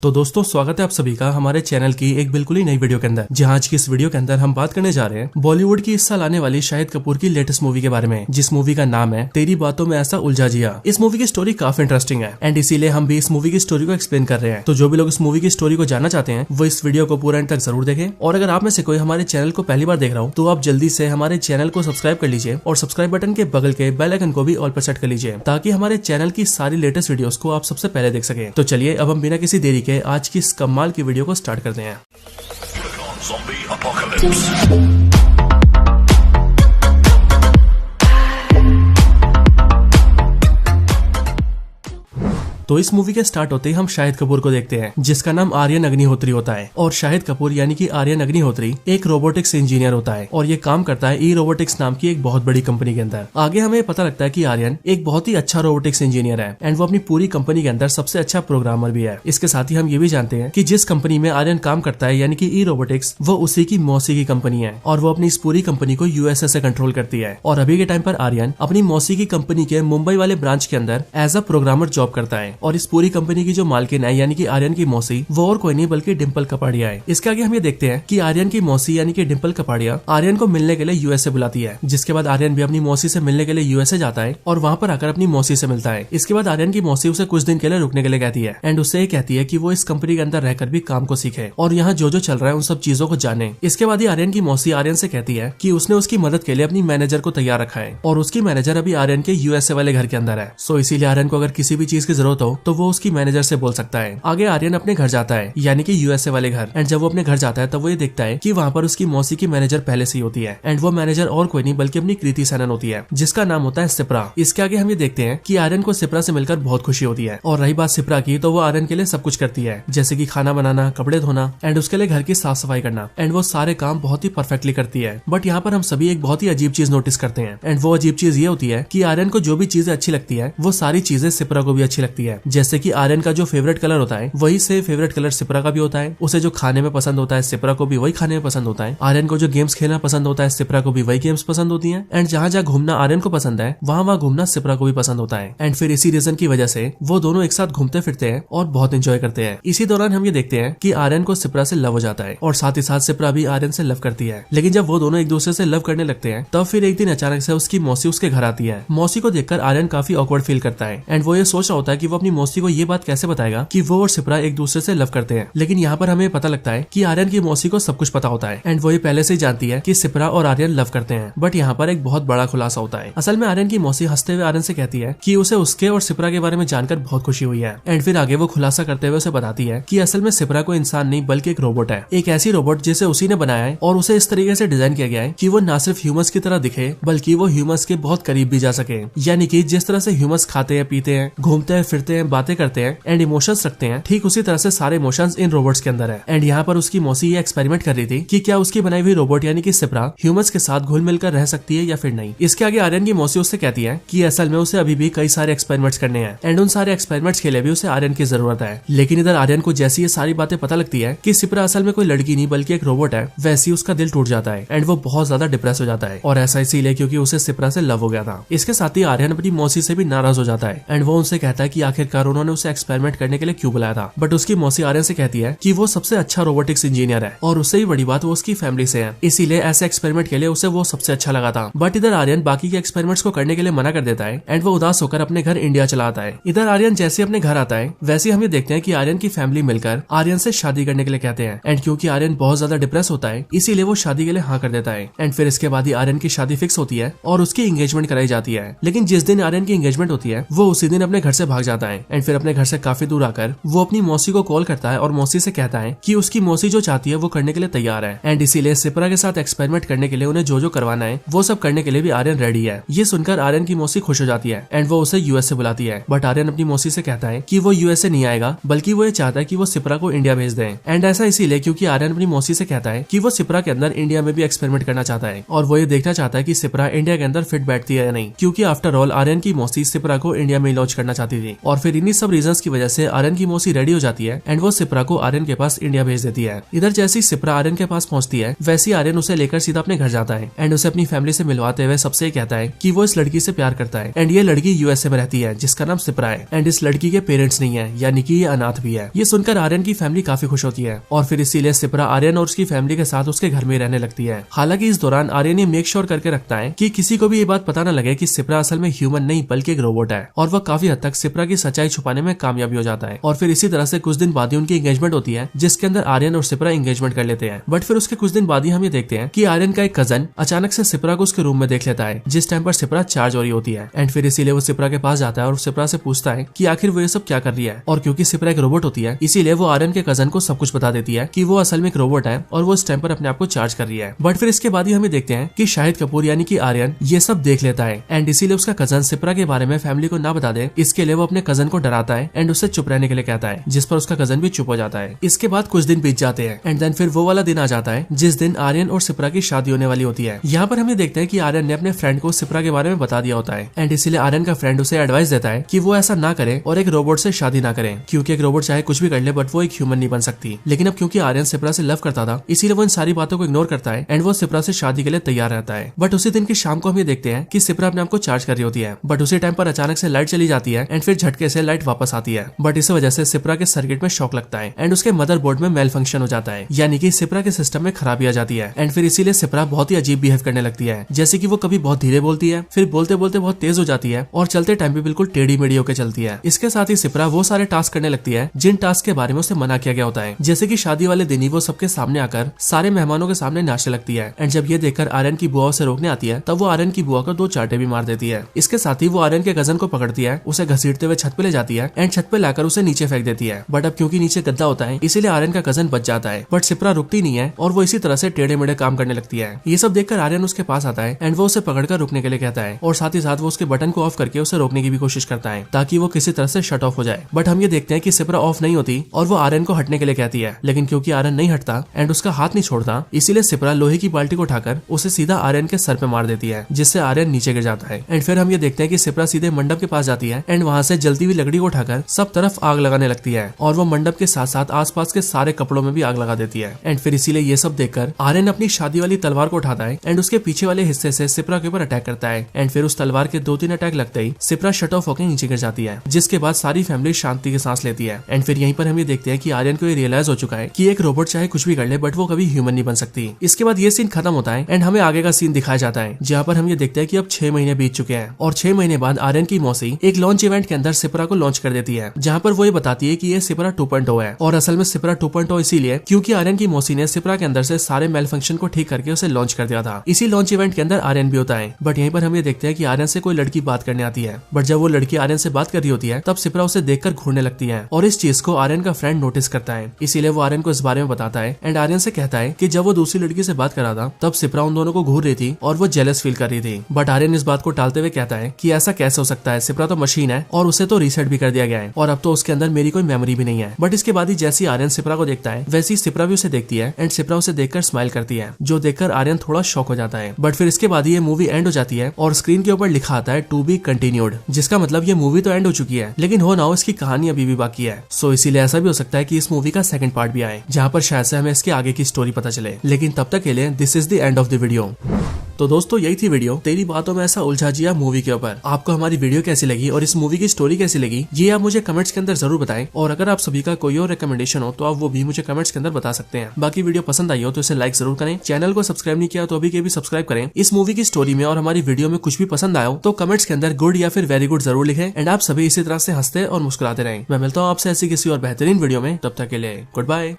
तो दोस्तों स्वागत है आप सभी का हमारे चैनल की एक बिल्कुल ही नई वीडियो के अंदर, जहां आज की इस वीडियो के अंदर हम बात करने जा रहे हैं बॉलीवुड की इस साल आने वाली शाहिद कपूर की लेटेस्ट मूवी के बारे में, जिस मूवी का नाम है तेरी बातों में ऐसा उलझा जिया। इस मूवी की स्टोरी काफी इंटरेस्टिंग है एंड इसीलिए हम भी इस मूवी की स्टोरी को एक्सप्लेन कर रहे हैं। तो जो भी लोग इस मूवी की स्टोरी को जानना चाहते हैं वो इस वीडियो को पूरा एंड तक जरूर देखें। और अगर आप में से कोई हमारे चैनल को पहली बार देख रहा हो तो आप जल्दी से हमारे चैनल को सब्सक्राइब कर लीजिए और सब्सक्राइब बटन के बगल के बेल आइकन को भी ऑल पर सेट कर लीजिए, ताकि हमारे चैनल की सारी लेटेस्ट वीडियोस को आप सबसे पहले देख सकें। तो चलिए अब हम बिना किसी देरी के आज की इस कमाल की वीडियो को स्टार्ट करते हैं। तो इस मूवी के स्टार्ट होते ही हम शाहिद कपूर को देखते हैं, जिसका नाम आर्यन अग्निहोत्री होता है। और शाहिद कपूर यानी कि आर्यन अग्निहोत्री एक रोबोटिक्स इंजीनियर होता है और ये काम करता है ई रोबोटिक्स नाम की एक बहुत बड़ी कंपनी के अंदर। आगे हमें पता लगता है कि आर्यन एक बहुत ही अच्छा रोबोटिक्स इंजीनियर है एंड वो अपनी पूरी कंपनी के अंदर सबसे अच्छा प्रोग्रामर भी है। इसके साथ ही हम ये भी जानते हैं कि जिस कंपनी में आर्यन काम करता है यानी कि ई रोबोटिक्स, वो उसी की मौसी की कंपनी है और वो अपनी इस पूरी कंपनी को यूएसए से कंट्रोल करती है। और अभी के टाइम पर आर्यन अपनी मौसी की कंपनी के मुंबई वाले ब्रांच के अंदर एज अ प्रोग्रामर जॉब करता है। और इस पूरी कंपनी की जो मालकिन है यानी कि आर्यन की मौसी, वो और कोई नहीं बल्कि डिम्पल कपाड़िया है। इसके आगे हम ये देखते हैं कि आर्यन की मौसी यानी कि डिम्पल कपाड़िया आर्यन को मिलने के लिए यूएसए बुलाती है, जिसके बाद आर्यन भी अपनी मौसी से मिलने के लिए यूएसए जाता है और वहाँ पर आकर अपनी मौसी से मिलता है। इसके बाद आर्यन की मौसी उसे कुछ दिन के लिए रुकने के लिए कहती है एंड उससे कहती है कि वो इस कंपनी के अंदर रहकर भी काम को सीखे और यहाँ जो जो चल रहा है उन सब चीजों को जाने। इसके बाद ही आर्यन की मौसी आर्यन से कहती है कि उसने उसकी मदद के लिए अपनी मैनेजर को तैयार रखा है और उसकी मैनेजर अभी आर्यन के यूएसए वाले घर के अंदर है। सो इसीलिए आर्यन को अगर किसी भी चीज की जरूरत हो तो वो उसकी मैनेजर से बोल सकता है। आगे आर्यन अपने घर जाता है यानी कि यूएसए वाले घर, एंड जब वो अपने घर जाता है तब वो ये देखता है कि वहाँ पर उसकी मौसी की मैनेजर पहले से ही होती है एंड वो मैनेजर और कोई नहीं बल्कि अपनी कृति सेनन होती है, जिसका नाम होता है सिप्रा। इसके आगे हम ये देखते हैं कि आर्यन को सिप्रा से मिलकर बहुत खुशी होती है। और रही बात सिप्रा की, तो वो आर्यन के लिए सब कुछ करती है, जैसे कि खाना बनाना, कपड़े धोना एंड उसके लिए घर की साफ सफाई करना, एंड वो सारे काम बहुत ही परफेक्टली करती है। बट यहाँ पर हम सभी एक बहुत ही अजीब चीज नोटिस करते हैं एंड वो अजीब चीज ये होती है कि आर्यन को जो भी चीजें अच्छी लगती है वो सारी चीजें सिप्रा को भी अच्छी लगती है। जैसे कि आर्यन का जो फेवरेट कलर होता है वही से फेवरेट कलर सिप्रा का भी होता है, उसे जो खाने में पसंद होता है सिप्रा को भी वही खाने में पसंद होता है, आर्यन को जो गेम्स खेलना पसंद होता है सिप्रा को भी वही गेम्स पसंद होती हैं, एंड जहाँ जहाँ घूमना आर्यन को पसंद है वहाँ घूमना सिप्रा को भी पसंद होता है। एंड फिर इसी रीजन की वजह से वो दोनों एक साथ घूमते फिरते हैं और बहुत एंजॉय करते हैं। इसी दौरान हम ये देखते हैं कि आर्यन को सिप्रा से लव हो जाता है और साथ ही साथ सिप्रा भी आर्यन से लव करती है। लेकिन जब वो दोनों एक दूसरे से लव करने लगते हैं तब फिर एक दिन अचानक से उसकी मौसी उसके घर आती है। मौसी को देखकर आर्यन काफी ऑकवर्ड फील करता है एंड वो ये सोच रहा होता है कि वो अपनी मौसी को ये बात कैसे बताएगा कि वो और सिप्रा एक दूसरे से लव करते हैं। लेकिन यहाँ पर हमें पता लगता है कि आर्यन की मौसी को सब कुछ पता होता है एंड वो ये पहले से ही जानती है कि सिप्रा और आर्यन लव करते हैं। बट यहाँ पर एक बहुत बड़ा खुलासा होता है। असल में आर्यन की मौसी हंसते हुए आर्यन से कहती है कि उसे उसके और सिप्रा के बारे में जानकर बहुत खुशी हुई है। एंड फिर आगे वो खुलासा करते हुए उसे बताती है कि असल में सिप्रा को इंसान नहीं बल्कि एक रोबोट है, एक ऐसी रोबोट जिसे उसी ने बनाया है और उसे इस तरीके से डिजाइन किया गया है कि वो ना सिर्फ ह्यूमंस की तरह दिखे बल्कि वो ह्यूमंस के बहुत करीब भी जा सके। यानी कि जिस तरह से ह्यूमंस खाते हैं, पीते हैं, घूमते हैं, फिरते हैं, बातें करते हैं एंड इमोशंस रखते हैं, ठीक उसी तरह से सारे इमोशंस इन रोबोट्स के अंदर है। एंड यहाँ पर उसकी मौसी ये एक्सपेरिमेंट कर रही थी कि क्या उसकी बनाई हुई रोबोट यानी कि सिप्रा ह्यूमंस के साथ घुल मिलकर रह सकती है या फिर नहीं। इसके आगे आर्यन की मौसी उससे कहती है कि असल में उसे अभी भी कई सारे एक्सपेरिमेंट्स करने हैं एंड उन सारे एक्सपेरिमेंट्स के लिए भी उसे आर्यन की जरूरत है। लेकिन इधर आर्यन को जैसी ये सारी बातें पता लगती है कि सिप्रा असल में कोई लड़की नहीं बल्कि एक रोबोट है, वैसी उसका दिल टूट जाता है एंड वो बहुत ज्यादा डिप्रेस हो जाता है। और ऐसा इसीलिए क्योंकि उसे सिप्रा से लव हो गया था। इसके साथ ही आर्यन अपनी मौसी से भी नाराज हो जाता है एंड वो उनसे कहता है कि आखिरकार उन्होंने उसे एक्सपेरिमेंट करने के लिए क्यों बुलाया था। बट उसकी मौसी आर्यन से कहती है कि वो सबसे अच्छा रोबोटिक्स इंजीनियर है और उससे ही बड़ी बात वो उसकी फैमिली से है, इसीलिए ऐसे एक्सपेरिमेंट के लिए उसे वो सबसे अच्छा लगा था। बट इधर आर्यन बाकी के एक्सपेरिमेंट्स को करने के लिए मना कर देता है एंड वो उदास होकर अपने घर इंडिया चला आता है। इधर आर्यन जैसे अपने घर आता है वैसे हम ये देखते हैं कि आर्यन की फैमिली मिलकर आर्यन से शादी करने के लिए कहते हैं एंड क्योंकि आर्यन बहुत ज्यादा डिप्रेस होता है इसीलिए वो शादी के लिए हाँ कर देता है। एंड फिर इसके बाद ही आर्यन की शादी फिक्स होती है और उसकी एंगेजमेंट कराई जाती है। लेकिन जिस दिन आर्यन की एंगेजमेंट होती है वो उसी दिन अपने घर से भाग जाता है एंड फिर अपने घर से काफी दूर आकर वो अपनी मौसी को कॉल करता है और मौसी से कहता है कि उसकी मौसी जो चाहती है वो करने के लिए तैयार है एंड इसीलिए सिप्रा के साथ एक्सपेरिमेंट करने के लिए उन्हें जो जो करवाना है वो सब करने के लिए भी आर्यन रेडी है। ये सुनकर आर्यन की मौसी खुश हो जाती है एंड वो उसे यूएसए बुलाती है। बट आर्यन अपनी मौसी से कहता है कि वो यूएसए नहीं आएगा बल्कि वो ये चाहता है कि वो सिप्रा को इंडिया भेज दे। एंड ऐसा इसीलिए क्योंकि आर्यन अपनी मौसी से कहता है कि वो सिप्रा के अंदर इंडिया में भी एक्सपेरिमेंट करना चाहता है और वो ये देखना चाहता है कि सिप्रा इंडिया के अंदर फिट बैठती है या नहीं, क्योंकि आफ्टर ऑल आर्यन की मौसी सिप्रा को इंडिया में लॉन्च करना चाहती थी। और और फिर इन्हीं सब रीजंस की वजह से आर्यन की मौसी रेडी हो जाती है एंड वो सिप्रा को आर्यन के पास इंडिया भेज देती है। इधर जैसी सिप्रा आर्यन के पास पहुंचती है वैसी आर्यन उसे लेकर सीधा अपने घर जाता है एंड उसे अपनी फैमिली से मिलवाते हुए सबसे कहता है कि वो इस लड़की से प्यार करता है एंड ये लड़की यूएसए में रहती है जिसका नाम सिप्रा है एंड इस लड़की के पेरेंट्स नहीं है, यानी कि ये अनाथ भी है। ये सुनकर आर्यन की फैमिली काफी खुश होती है और फिर इसीलिए सिप्रा आर्यन और उसकी फैमिली के साथ उसके घर में रहने लगती है। हालांकि इस दौरान आर्यन ये मेक श्योर करके रखता है कि किसी को भी ये बात पता न लगे कि सिप्रा असल में ह्यूमन नहीं बल्कि एक रोबोट है और वह काफी हद तक सिप्रा की सच्चाई छुपाने में कामयाबी हो जाता है। और फिर इसी तरह से कुछ दिन बाद ही उनकी एंगेजमेंट होती है जिसके अंदर आर्यन और सिप्रा एंगेजमेंट कर लेते हैं। बट फिर उसके कुछ दिन बाद ही हम ये देखते हैं कि आर्यन का एक कजन अचानक से सिप्रा को उसके रूम में देख लेता है जिस टाइम पर सिप्रा चार्ज हो रही होती है एंड फिर इसीलिए वो सिप्रा के पास जाता है और सिप्रा से पूछता है कि आखिर वो ये सब क्या कर रही है। और क्योंकि सिप्रा एक रोबोट होती है इसीलिए वो आर्यन के कजन को सब कुछ बता देती है कि वो असल में एक रोबोट है और वो इस टाइम पर अपने आप को चार्ज कर रही है। बट फिर इसके बाद ही हमें देखते हैं कि शाहिद कपूर यानी कि आर्यन ये सब देख लेता है एंड इसीलिए उसका कजन सिप्रा के बारे में फैमिली को ना बता दे, इसके लिए वो अपने कजन को डराता है एंड उससे चुप रहने के लिए कहता है, जिस पर उसका कजन भी चुप हो जाता है। इसके बाद कुछ दिन बीत जाते हैं एंड देन फिर वो वाला दिन आ जाता है जिस दिन आर्यन और सिप्रा की शादी होने वाली होती है। यहाँ पर हमें देखते हैं कि आर्यन ने अपने फ्रेंड को सिप्रा के बारे में बता दिया होता है एंड इसीलिए आर्यन का फ्रेंड उसे एडवाइस देता है कि वो ऐसा ना करे और एक रोबोट से शादी ना करे, क्योंकि एक रोबोट चाहे कुछ भी कर ले बट वो एक ह्यूमन नहीं बन सकती। लेकिन अब क्योंकि आर्यन सिप्रा से लव करता था इसीलिए वो इन सारी बातों को इग्नोर करता है एंड वो सिप्रा से शादी के लिए तैयार रहता है। बट उसी दिन की शाम को हम ये देखते हैं कि सिप्रा अपने आप को चार्ज कर रही होती है बट उसी टाइम पर अचानक से लाइट चली जाती है एंड फिर झटके से लाइट वापस आती है। बट इस वजह से सिप्रा के सर्किट में शॉक लगता है एंड उसके मदरबोर्ड में मेल फंक्शन हो जाता है, यानी कि सिप्रा के सिस्टम में खराबी आ जाती है एंड फिर इसीलिए सिप्रा बहुत ही अजीब बिहेव करने लगती है, जैसे कि वो कभी बहुत धीरे बोलती है फिर बोलते बोलते बहुत तेज हो जाती है और चलते टाइम पे बिल्कुल टेढ़ी मेढ़ी होकर चलती है। इसके साथ ही सिप्रा वो सारे टास्क करने लगती है जिन टास्क के बारे में उसे मना किया गया होता है, जैसे कि शादी वाले दिन ही वो सबके सामने आकर सारे मेहमानों के सामने नाचने लगती है एंड जब ये देखकर आर्यन की बुआ उसे रोकने आती है तब वो आर्यन की बुआ को 2 चांटे भी मार देती है। इसके साथ ही वो आर्यन के कजन को पकड़ती है, उसे घसीटते हुए छत पे ले जाती है एंड छत पे लाकर उसे नीचे फेंक देती है। बट अब क्योंकि नीचे गद्दा होता है इसीलिए आर्यन का कजन बच जाता है, बट सिप्रा रुकती नहीं है और वो इसी तरह से टेढ़े मेढ़े काम करने लगती है। ये सब देखकर आर्यन उसके पास आता है एंड वो उसे पकड़कर रुकने के लिए कहता है और साथ ही साथ वो उसके बटन को ऑफ करके उसे रोकने की भी कोशिश करता है ताकि वो किसी तरह से शट ऑफ हो जाए। बट हम ये देखते हैं कि सिप्रा ऑफ नहीं होती और वो आर्यन को हटने के लिए कहती है, लेकिन क्योंकि आर्यन नहीं हटता एंड उसका हाथ नहीं छोड़ता इसीलिए सिप्रा लोहे की बाल्टी को उठाकर उसे सीधा आर्यन के सर पे मार देती है, जिससे आर्यन नीचे गिर जाता है। एंड फिर हम ये देखते हैं कि सिप्रा सीधे मंडप के पास जाती है एंड वहाँ से जलती हुई लकड़ी को उठाकर सब तरफ आग लगाने लगती है और वो मंडप के साथ साथ आसपास के सारे कपड़ों में भी आग लगा देती है। एंड फिर इसीलिए ये सब देखकर आर्यन अपनी शादी वाली तलवार को उठाता है एंड उसके पीछे वाले हिस्से से सिप्रा के ऊपर अटैक करता है एंड फिर उस तलवार के 2-3 अटैक लगते ही सिप्रा शट ऑफ होकर नीचे गिर जाती है, जिसके बाद सारी फैमिली शांति की सांस लेती है। एंड फिर यहीं पर हम ये देखते हैं कि आर्यन को ये रियलाइज हो चुका है कि एक रोबोट चाहे कुछ भी कर ले बट वो कभी ह्यूमन नहीं बन सकती। इसके बाद ये सीन खत्म होता है एंड हमें आगे का सीन दिखाया जाता है जहाँ पर हम ये देखते हैं कि अब 6 महीने बीत चुके हैं और 6 महीने बाद आर्यन की मौसी एक लॉन्च इवेंट के अंदर सिप्रा को लॉन्च कर देती है, जहाँ पर वो ये बताती है कि ये सिप्रा 2.0 है और असल में सिप्रा 2.0 इसीलिए क्योंकि आर्यन की मौसी ने सिप्रा के अंदर से सारे मेल फंक्शन को ठीक करके उसे लॉन्च कर दिया था। इसी लॉन्च इवेंट के अंदर आर्यन भी होता है। बट यहीं पर हम ये देखते हैं कि आर्यन से कोई लड़की बात करने आती है, बट जब वो लड़की आर्यन से बात कर रही होती है तब सिप्रा उसे देखकर घूरने लगती है और इस चीज को आर्यन का फ्रेंड नोटिस करता है, इसीलिए वो आर्यन को इस बारे में बताता है एंड आर्यन से कहता है कि जब वो दूसरी लड़की से बात कर रहा था तब सिप्रा उन दोनों को घूर रही थी और वो जेलस फील कर रही थी। बट आर्यन इस बात को टालते हुए कहता है कि ऐसा कैसे हो सकता है, सिप्रा तो मशीन है और उसे तो रीसेट भी कर दिया गया है और अब तो उसके अंदर मेरी कोई मेमोरी भी नहीं है। बट इसके बाद ही जैसी आर्यन सिप्रा को देखता है वैसी सिप्रा भी उसे देखती है एंड सिप्रा उसे देखकर स्माइल करती है, जो देखकर आर्यन थोड़ा शॉक हो जाता है। बट फिर इसके बाद ये मूवी एंड हो जाती है और स्क्रीन के ऊपर लिखा आता है टू बी कंटिन्यूड, जिसका मतलब ये मूवी तो एंड हो चुकी है लेकिन हो ना हो इसकी कहानी अभी भी बाकी है। सो इसीलिए ऐसा भी हो सकता है कि इस मूवी का सेकंड पार्ट भी आए जहाँ पर शायद से हमें इसके आगे की स्टोरी पता चले। लेकिन तब तक के लिए this is the end of the video. तो दोस्तों यही थी वीडियो तेरी बातों में ऐसा उलझा जिया मूवी के ऊपर। आपको हमारी वीडियो कैसी लगी और इस मूवी की स्टोरी कैसी लगी ये आप मुझे कमेंट्स के अंदर जरूर बताएं और अगर आप सभी का कोई और रिकमेंडेशन हो तो आप वो भी मुझे कमेंट्स के अंदर बता सकते हैं। बाकी वीडियो पसंद आई हो तो इसे लाइक जरूर करें, चैनल को सब्सक्राइब नहीं किया तो अभी के भी सब्सक्राइब करें। इस मूवी की स्टोरी में और हमारी वीडियो में कुछ भी पसंद आया हो तो कमेंट्स के अंदर गुड या फिर वेरी गुड जरूर लिखें एंड आप सभी इसी तरह से हंसते और मुस्कुराते रहें। मैं मिलता हूँ आपसे ऐसी किसी और बेहतरीन वीडियो में, तब तक के लिए गुड बाय।